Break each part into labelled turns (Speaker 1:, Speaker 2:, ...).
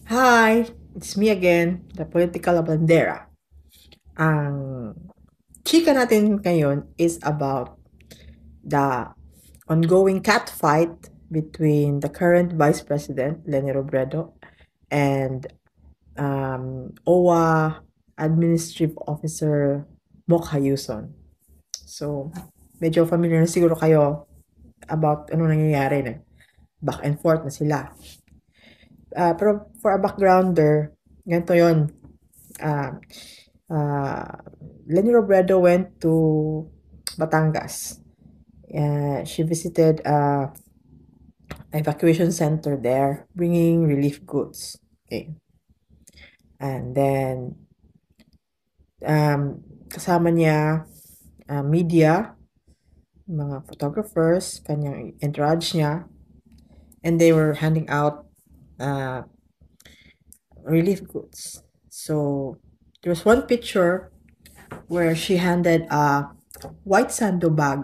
Speaker 1: Hi, it's me again, the political Labandera. Ang chika natin ngayon is about the ongoing catfight between the current Vice President, Leni Robredo, and OWA Administrative Officer Mocha Uson. So, medyo familiar na siguro kayo about ano nangyayari na back and forth na sila. Pero for a backgrounder, ganito yon. Uh, uh, Leni Robredo went to Batangas. She visited evacuation center there, bringing relief goods. Okay. And then, kasama niya media, mga photographers, kanyang entourage niya, and they were handing out relief goods. So, there was one picture where she handed a white sando bag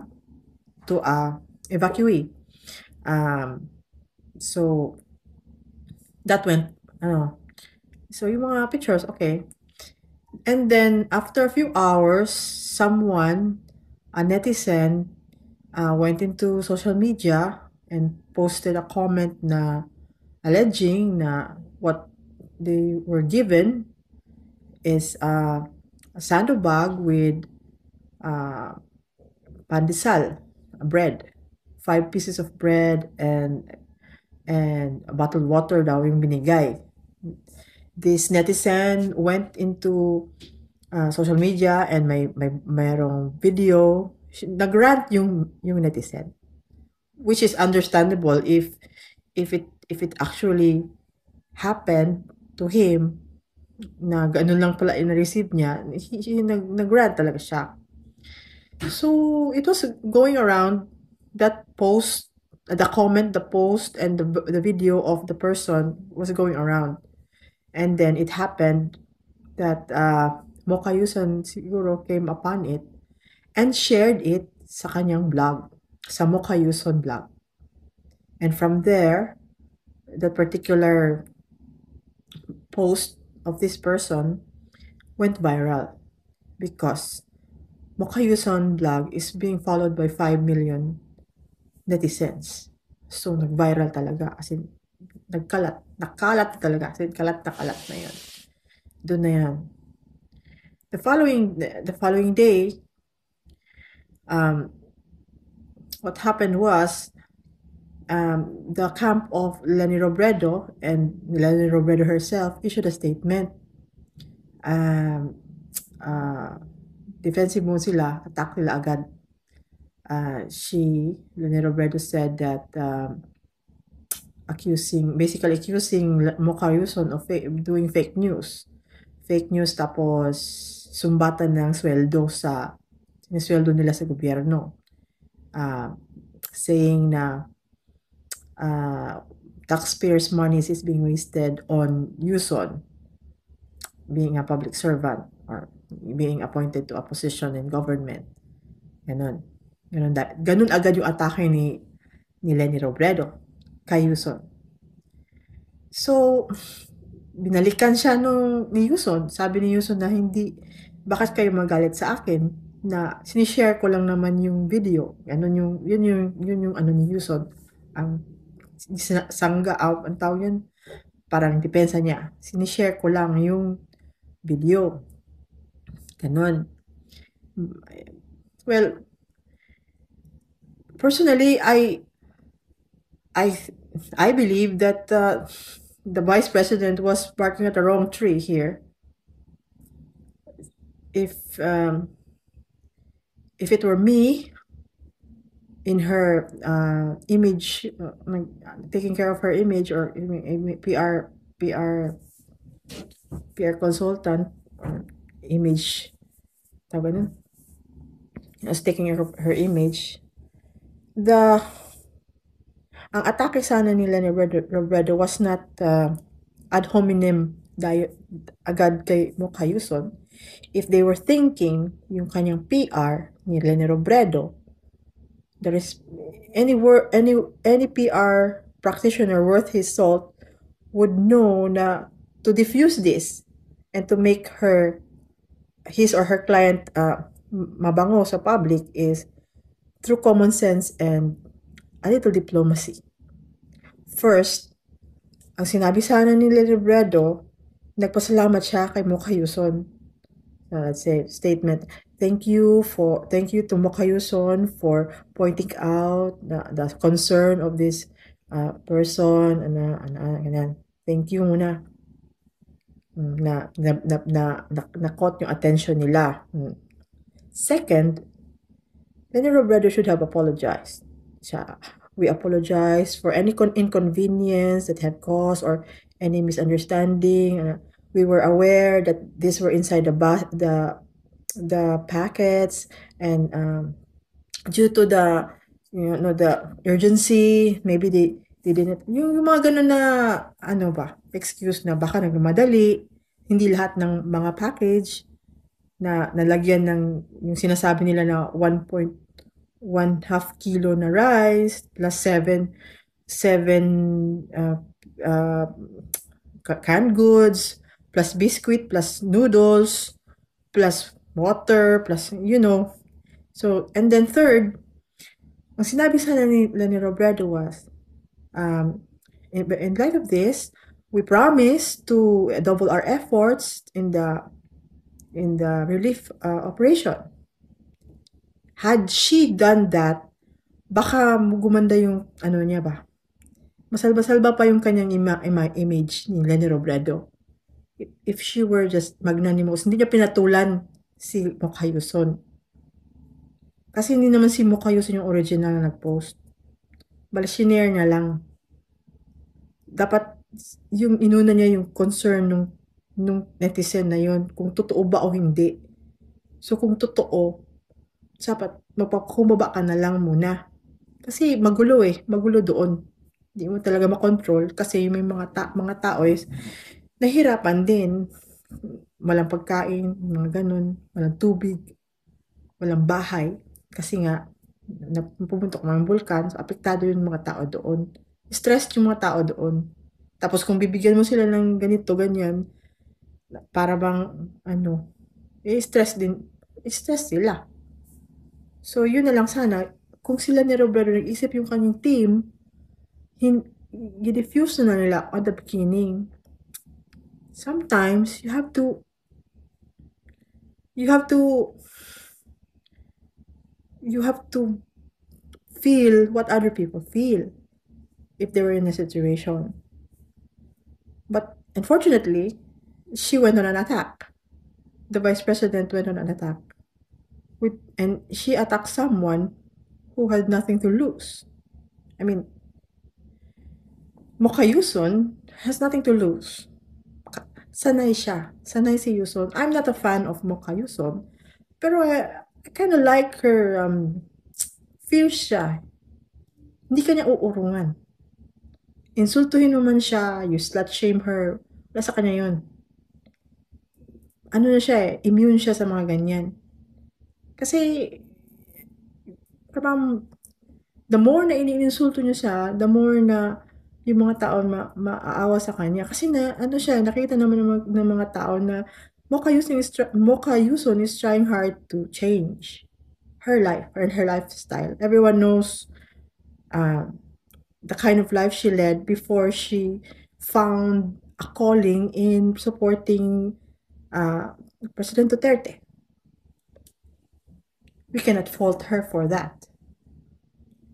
Speaker 1: to a evacuee. So that went, so yung mga pictures, okay. And then after a few hours, someone, a netizen, went into social media and posted a comment na alleging na what they were given is a sandbag with pandesal, bread. 5 pieces of bread and a bottled water daw yung binigay. This netizen went into social media and mayroong video. Nagrant yung netizen, which is understandable if it actually happened to him na ganun lang pala in-receive niya, nagrant talaga siya. So it was going around that post, the comment, the post, and the video of the person was going around. And then it happened that Mocha Uson siguro came upon it and shared it sa kanyang blog, sa Mocha Uson blog. And from there, that particular post of this person went viral because Mocha Uson blog is being followed by 5 million netizens. So, nag-viral talaga. As in, nakalat talaga. As in, kalat na yan. Doon na yan. The following day, what happened was, the camp of Leni Robredo and Leni Robredo herself issued a statement. Defensive mode sila, attack nila agad. Leni Robredo said that basically accusing Mocha Uson of doing fake news. Fake news tapos sumbatan ng sweldo sinisweldo nila sa gobyerno. Saying na taxpayers' money is being wasted on Uson being a public servant or being appointed to a position in government. Ganun agad yung atake ni Leni Robredo kay Uson. So, binalikan siya ni Uson. Sabi ni Uson na bakit kayo magalit sa akin? Na sinishare ko lang naman yung video. Yun yung ano ni Uson. Ang sangga out, ang tawag yun, parang depensa niya. Sinishare ko lang yung video. Ganun. Well, personally, I believe that the vice president was barking at the wrong tree here. If it were me in her image, taking care of her image, or PR consultant, or image, I was taking care of her image, ang atake sana nila ni Robredo was not ad hominem agad kay Mocha Uson. If they were thinking yung kanyang PR ni Leni Robredo, there is any PR practitioner worth his salt would know na to diffuse this and to make his or her client mabango sa public is through common sense and a little diplomacy. First, ang sinabi sana ni Leni Robredo, nagpasalamat siya kay Mocha Uson. Let's say statement. Thank you to Mocha Uson for pointing out the concern of this person. Ganyan. Thank you muna. Na-caught yung attention nila. Second, Leni Robredo should have apologized. We apologize for any inconvenience that had caused or any misunderstanding. We were aware that these were inside the packets, and due to the the urgency, maybe they didn't yung mga ganun na excuse na baka nagmadali, hindi lahat ng mga package na nalagyan ng yung sinasabi nila na 1.5 kilo na rice plus 7 canned goods plus biscuit plus noodles plus water plus so, and then third, ang sinabi sana ni Leni Robredo was in light of this, we promise to double our efforts in the relief operation. Had she done that, baka gumanda yung niya ba? Masalba-salba pa yung kanyang image ni Leni Robredo. If she were just magnanimous, hindi niya pinatulan si Mocha Uson. Kasi hindi naman si Mocha Uson yung original na nag-post. Bali, shinare niya lang. Dapat yung inuna niya yung concern nung netizen na yun, kung totoo ba o hindi. So kung totoo, dapat magpakumbaba ka na lang muna. Kasi magulo doon. Hindi mo talaga makontrol kasi may mga tao is nahirapan din. Walang pagkain, mga ganun, walang tubig, walang bahay. Kasi nga, pupuntok ng bulkan, so apektado yung mga tao doon. Stressed yung mga tao doon. Tapos kung bibigyan mo sila ng ganito, ganyan, para bang, stress sila. So, yun na lang sana. Kung sila ni Robredo nag-isip yung kanyang team, i-diffuse na nila at the beginning. Sometimes, you have to feel what other people feel if they were in a situation. But unfortunately, she went on an attack. The vice president went on an attack. And she attacked someone who had nothing to lose. I mean, Mocha Uson has nothing to lose. Sanay siya. Sanay si Uson. I'm not a fan of Mocha Uson. Pero I kind of like her fierce siya. Hindi ka niya uurungan. Insultuhin mo man siya, you slut shame her, wala sa kanya yun. Na siya immune siya sa mga ganyan. Kasi, the more na iniinsulto niya siya, the more na yung mga tao maaawa sa kanya. Kasi nakita naman ng mga tao na Mocha Uson is trying hard to change her life and her lifestyle. Everyone knows the kind of life she led before she found a calling in supporting President Duterte. We cannot fault her for that.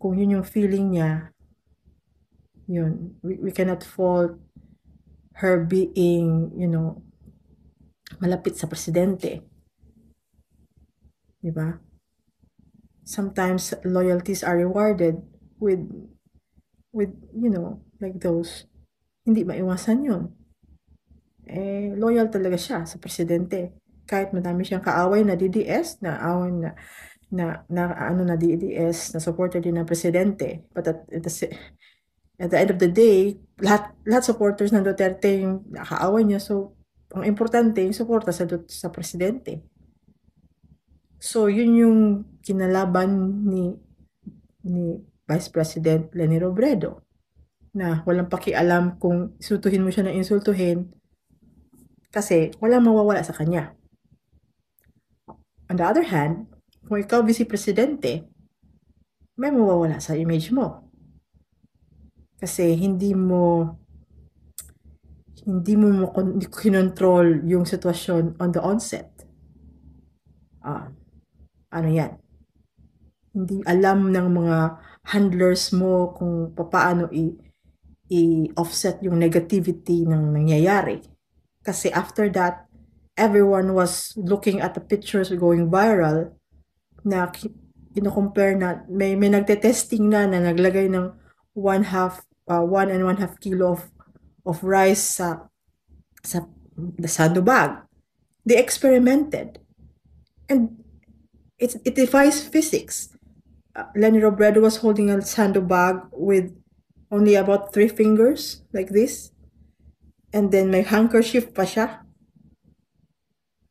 Speaker 1: Kung yun yung feeling niya, yun, we cannot fault her being, malapit sa presidente. Diba? Sometimes loyalties are rewarded with like those. Hindi maiwasan yun. Loyal talaga siya sa presidente. Kahit madami siyang kaaway na DDS, na DDS, na supporter din ng presidente. But at the end of the day, lahat supporters ng Duterte yung nakaaway niya. So, ang importante yung suporta sa presidente. So, yun yung kinalaban ni Vice President Leni Robredo, na walang pakialam kung insultuhin mo siya na insultuhin, Kasi walang mawawala sa kanya. On the other hand, kung ikaw vice presidente, may mawawala sa image mo. Kasi hindi mo kinontrol yung sitwasyon on the onset. Ano yan? Hindi alam ng mga handlers mo kung paano i-offset yung negativity ng nangyayari. Kasi after that, everyone was looking at the pictures going viral na kino-compare na may nagte-testing na naglagay ng 1.5 kilo of rice sa sandbag. They experimented. And it defies physics. Leni Robredo was holding a sandbag with only about 3 fingers, like this. And then may handkerchief pa siya.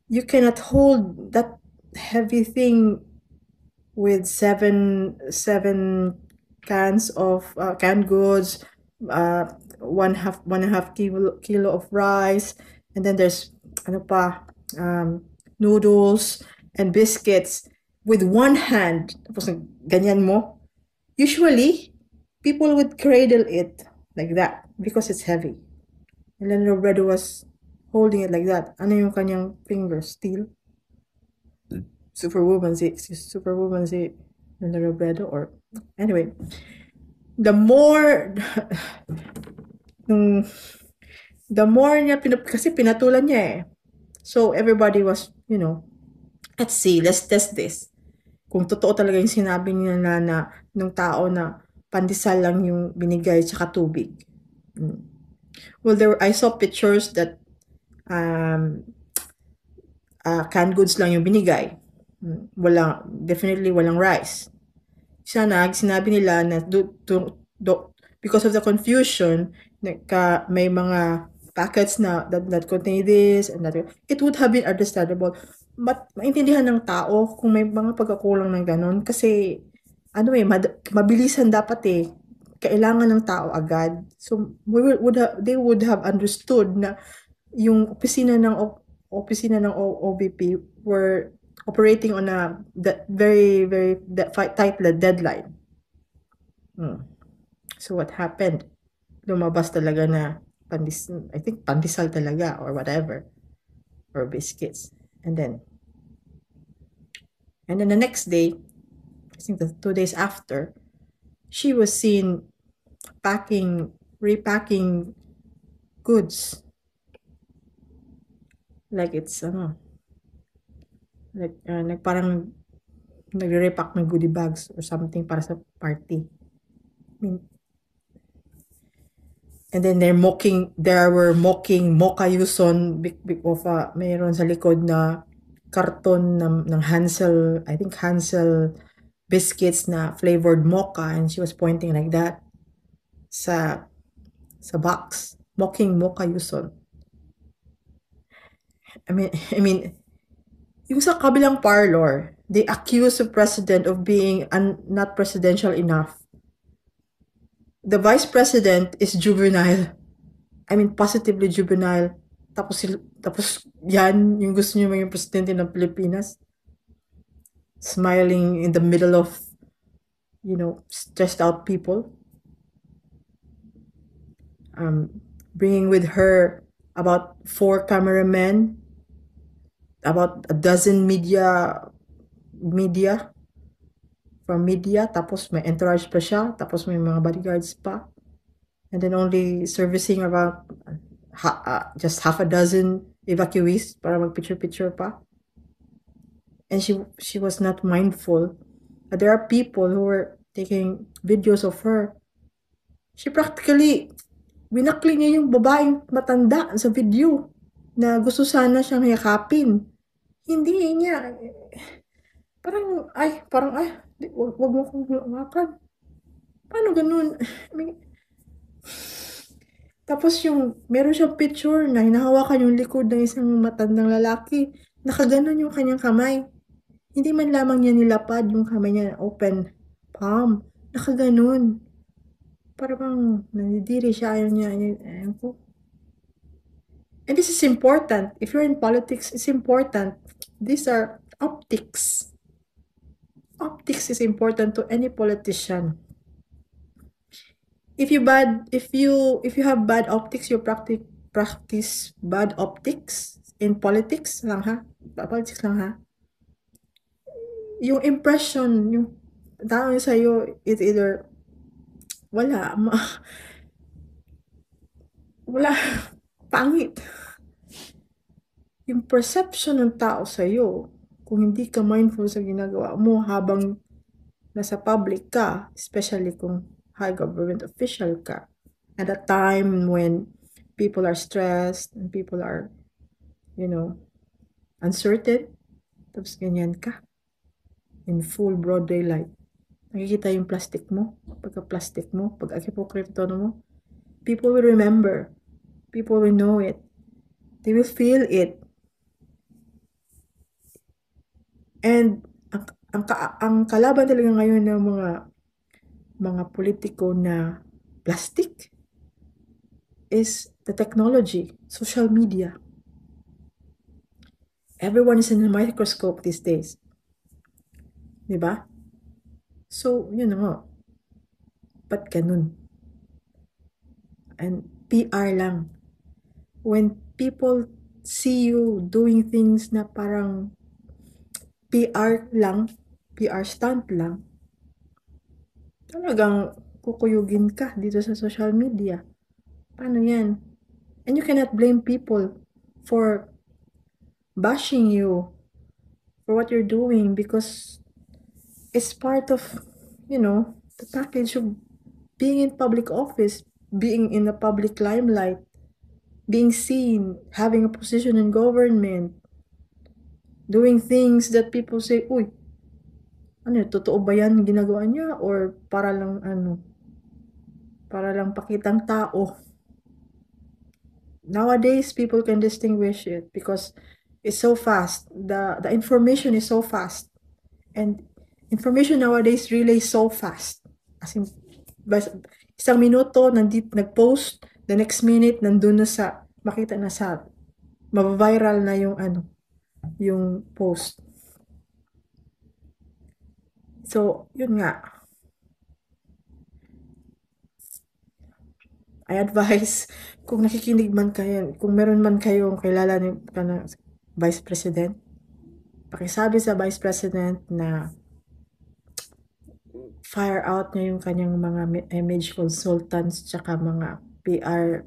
Speaker 1: You cannot hold that heavy thing with seven cans of canned goods, one and a half kilo of rice, and then there's ano pa, noodles and biscuits with one hand. Tapos ganyan mo. Usually, people would cradle it like that because it's heavy. And then Robredo was holding it like that. Ano yung kanyang fingers? Steel? Superwoman si Leni Robredo, or anyway, the more niya kasi pinatulan niya eh. So everybody was, let's see, let's test this. Kung totoo talaga yung sinabi niya na nung tao na pandesal lang yung binigay tsaka tubig. Well, I saw pictures that canned goods lang yung binigay. Definitely walang rice. Sinabi nila na because of the confusion, may mga packets na that contain this and that, it would have been understandable. But maintindihan ng tao kung may mga pagkakulang ng ganon kasi mabilisan dapat eh. Kailangan ng tao agad. So they would have understood na yung opisina ng OVP were operating on a very, very tight deadline. So what happened? Lumabas talaga na I think pandesal talaga or whatever, or biscuits. And then the next day, I think the 2 days after, she was seen repacking goods. Like it's parang nagre-repack ng goodie bags or something para sa party. And then they were mocking Mocha Uson of mayroon sa likod na karton ng Hansel, I think Hansel biscuits na flavored mocha, and she was pointing like that sa box, mocking Mocha Uson. I mean, yung sa kabilang parlor, they accuse the president of being not presidential enough. The vice president is juvenile. I mean, positively juvenile. Tapos yan, yung gusto niyo maging presidente ng Pilipinas. Smiling in the middle of, stressed out people. Bringing with her about 4 cameramen, about a dozen media, tapos may entourage pa siya, tapos may mga bodyguards pa. And then only servicing about just half a dozen evacuees para mag-picture pa. And she was not mindful. There are people who were taking videos of her. She practically, winakli niya yung babaeng matanda sa video na gusto sana siyang yakapin. Hindi niya. Parang, wag mo kong hawakan. Paano ganun? Tapos meron siyang picture na hinahawakan yung likod ng isang matandang lalaki. Nakaganon yung kanyang kamay. Hindi man lamang niya nilapad yung kamay niya, open palm. Nakaganon. Parang nanidiri siya, ayaw niya, ayaw ko. And this is important. If you're in politics, it's important. These are optics. Optics is important to any politician. If you have bad optics, you practice bad optics in politics lang ha. Politics lang ha. Yung impression, yung tao sa'yo, it's either wala, wala, pangit. Yung perception ng tao sa'yo, kung hindi ka mindful sa ginagawa mo habang nasa public ka, especially kung high government official ka, at a time when people are stressed and people are, uncertain, tapos ganyan ka, in full broad daylight. Nakikita yung plastic mo, pagka-plastic mo, pag-hypocrite mo, people will remember, people will know it, they will feel it. And ang kalaban talaga ngayon ng mga politiko na plastic is the technology, social media. Everyone is in a microscope these days. Diba? So, yun na nga. Ba't ganun? And PR lang. When people see you doing things na parang PR lang, PR stunt lang, talagang kukuyugin ka dito sa social media. Paano yan? And you cannot blame people for bashing you for what you're doing because it's part of, the package of being in public office, being in the public limelight, being seen, having a position in government, doing things that people say, uy, ano, totoo ba yan ginagawa niya? Or para lang, para lang pakitang tao. Nowadays, people can distinguish it because it's so fast. The information is so fast. And information nowadays really so fast. As in, isang minuto, nag-post, the next minute, nandun na sa, makita na sa, mabaviral na yung post. So, yun nga. I advise, kung nakikinig man kayo, kung meron man kayong kilala ng Vice President, pakisabi sa Vice President na fire out niya yung kanyang mga image consultants tsaka mga PR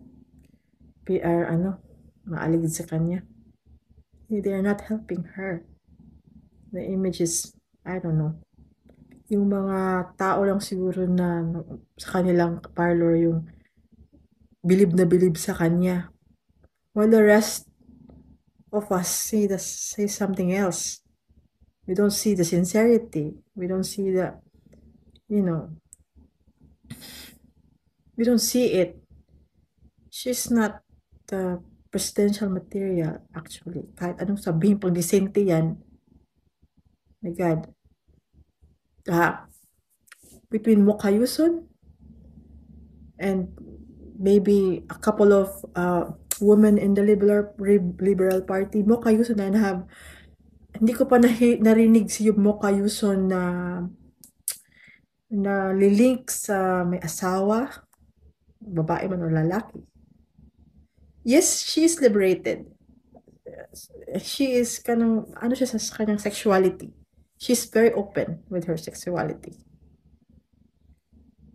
Speaker 1: maaligid sa kanya. They are not helping her. The image is, I don't know, yung mga tao lang siguro na sa kanilang parlor yung bilib na bilib sa kanya. While the rest of us say something else. We don't see the sincerity. We don't see the, we don't see it. She's not the presidential material, actually. Kahit anong sabihin, pag disente yan, my God. Between Mocha Uson and maybe a couple of women in the Liberal Party, Mocha Uson and hindi ko pa narinig si Mocha Uson na lilink sa may asawa, babae man o lalaki. Yes, she is liberated. She is ano siya sa kanyang sexuality. She's very open with her sexuality.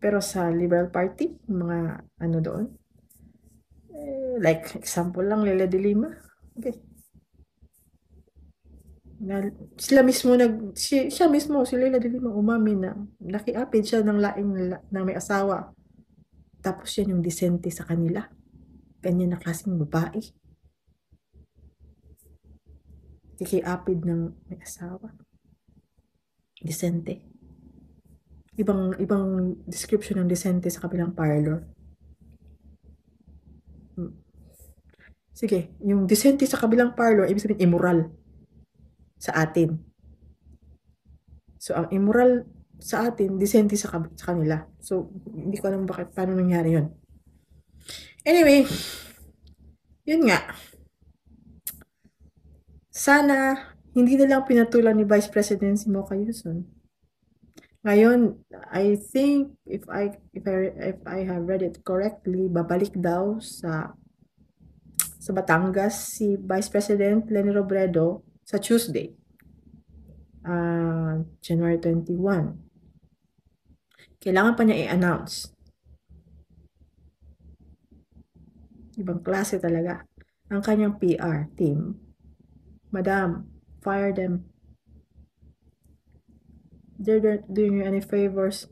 Speaker 1: Pero sa Liberal Party, mga doon, like example lang, Lela de Lima. Okay. Siya mismo, si Lela de Lima umamin na nakiapid siya ng laing ng may asawa. Tapos yan yung disente sa kanila. Ganyan na klaseng babae. Kikiapid ng may asawa. Disente. Ibang description ng disente sa kabilang parlor. Sige, yung disente sa kabilang parlor, ibig sabihin immoral sa atin. So, ang immoral sa atin, disente sa kanila. So, hindi ko alam paano nangyari yun. Anyway, yun nga. Sana hindi na lang pinatulan ni Vice President si Mocha Uson. Ngayon, I think if I have read it correctly, babalik daw sa Batangas si Vice President Leni Robredo sa Tuesday, January 21. Kailangan pa niya i-announce. Ibang klase talaga ang kanyang PR team. Madam, fire them. They're not doing you any favors.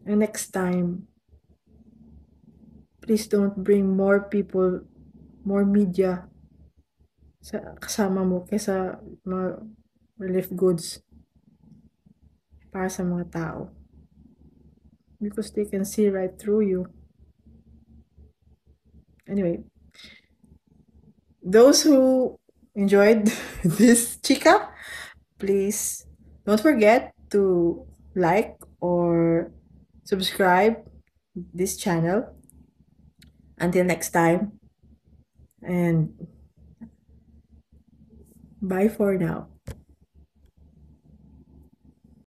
Speaker 1: And next time, please don't bring more people, more media kasama mo kaysa mga relief goods para sa mga tao. Because they can see right through you. Anyway, those who enjoyed this chika, please don't forget to like or subscribe this channel. Until next time, and bye for now.